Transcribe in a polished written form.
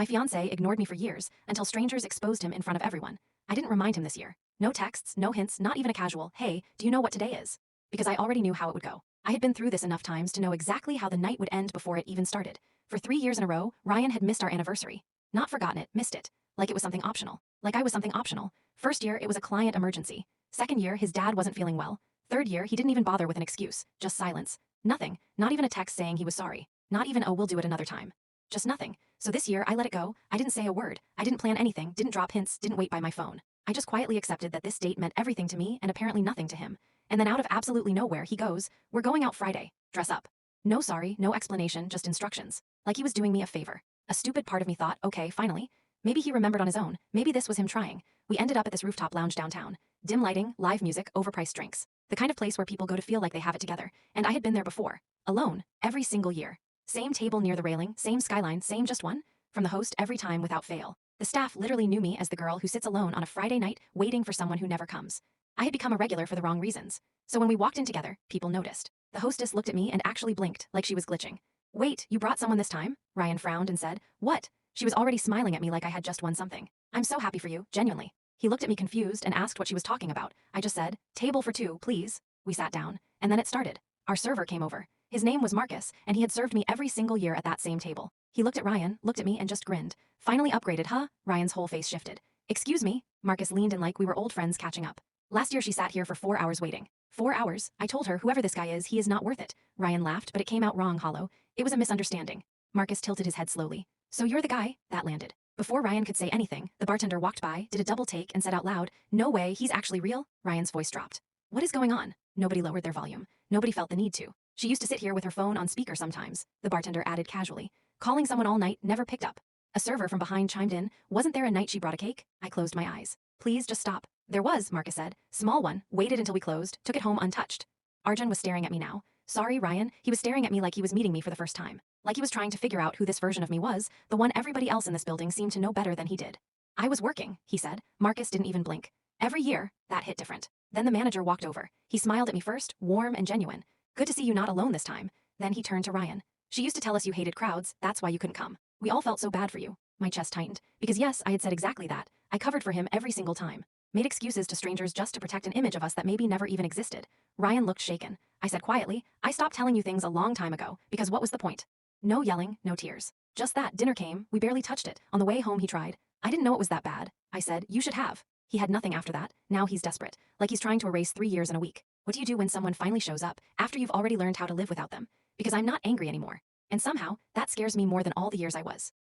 My fiancé ignored me for years until strangers exposed him in front of everyone. I didn't remind him this year. No texts, no hints, not even a casual, "Hey, do you know what today is?" Because I already knew how it would go. I had been through this enough times to know exactly how the night would end before it even started. For 3 years in a row, Ryan had missed our anniversary. Not forgotten it, missed it. Like it was something optional. Like I was something optional. First year, it was a client emergency. Second year, his dad wasn't feeling well. Third year, he didn't even bother with an excuse. Just silence. Nothing. Not even a text saying he was sorry. Not even, "Oh, we'll do it another time." Just nothing. So this year, I let it go. I didn't say a word. I didn't plan anything, didn't drop hints, didn't wait by my phone. I just quietly accepted that this date meant everything to me and apparently nothing to him. And then out of absolutely nowhere, he goes, "We're going out Friday. Dress up." No sorry, no explanation, just instructions. Like he was doing me a favor. A stupid part of me thought, okay, finally. Maybe he remembered on his own. Maybe this was him trying. We ended up at this rooftop lounge downtown. Dim lighting, live music, overpriced drinks. The kind of place where people go to feel like they have it together. And I had been there before. Alone. Every single year. Same table near the railing, same skyline, same just one. From the host every time without fail. The staff literally knew me as the girl who sits alone on a Friday night waiting for someone who never comes. I had become a regular for the wrong reasons. So when we walked in together, people noticed. The hostess looked at me and actually blinked, like she was glitching. "Wait, you brought someone this time?" Ryan frowned and said, "What?" She was already smiling at me like I had just won something. "I'm so happy for you, genuinely." He looked at me confused and asked what she was talking about. I just said, "Table for two, please." We sat down, and then it started. Our server came over. His name was Marcus, and he had served me every single year at that same table. He looked at Ryan, looked at me, and just grinned. "Finally upgraded, huh?" Ryan's whole face shifted. "Excuse me?" Marcus leaned in like we were old friends catching up. "Last year she sat here for 4 hours waiting." 4 hours? I told her, "Whoever this guy is, he is not worth it." Ryan laughed, but it came out wrong, hollow. "It was a misunderstanding." Marcus tilted his head slowly. "So you're the guy?" That landed. Before Ryan could say anything, the bartender walked by, did a double take, and said out loud, "No way, he's actually real?" Ryan's voice dropped. "What is going on?" Nobody lowered their volume. Nobody felt the need to. "She used to sit here with her phone on speaker sometimes," the bartender added casually. "Calling someone all night, never picked up." A server from behind chimed in, "Wasn't there a night she brought a cake?" I closed my eyes. "Please just stop." "There was," Marcus said. "Small one, waited until we closed, took it home untouched." Arjun was staring at me now. Sorry, Ryan, he was staring at me like he was meeting me for the first time. Like he was trying to figure out who this version of me was, the one everybody else in this building seemed to know better than he did. "I was working," he said. Marcus didn't even blink. "Every year, that hit different." Then the manager walked over. He smiled at me first, warm and genuine. "Good to see you not alone this time." Then he turned to Ryan. "She used to tell us you hated crowds, that's why you couldn't come. We all felt so bad for you." My chest tightened. Because yes, I had said exactly that. I covered for him every single time. Made excuses to strangers just to protect an image of us that maybe never even existed. Ryan looked shaken. I said quietly, "I stopped telling you things a long time ago, because what was the point?" No yelling, no tears. Just that, dinner came, we barely touched it. On the way home he tried. "I didn't know it was that bad." I said, "You should have." He had nothing after that. Now he's desperate. Like he's trying to erase 3 years in a week. What do you do when someone finally shows up, after you've already learned how to live without them? Because I'm not angry anymore. And somehow, that scares me more than all the years I was.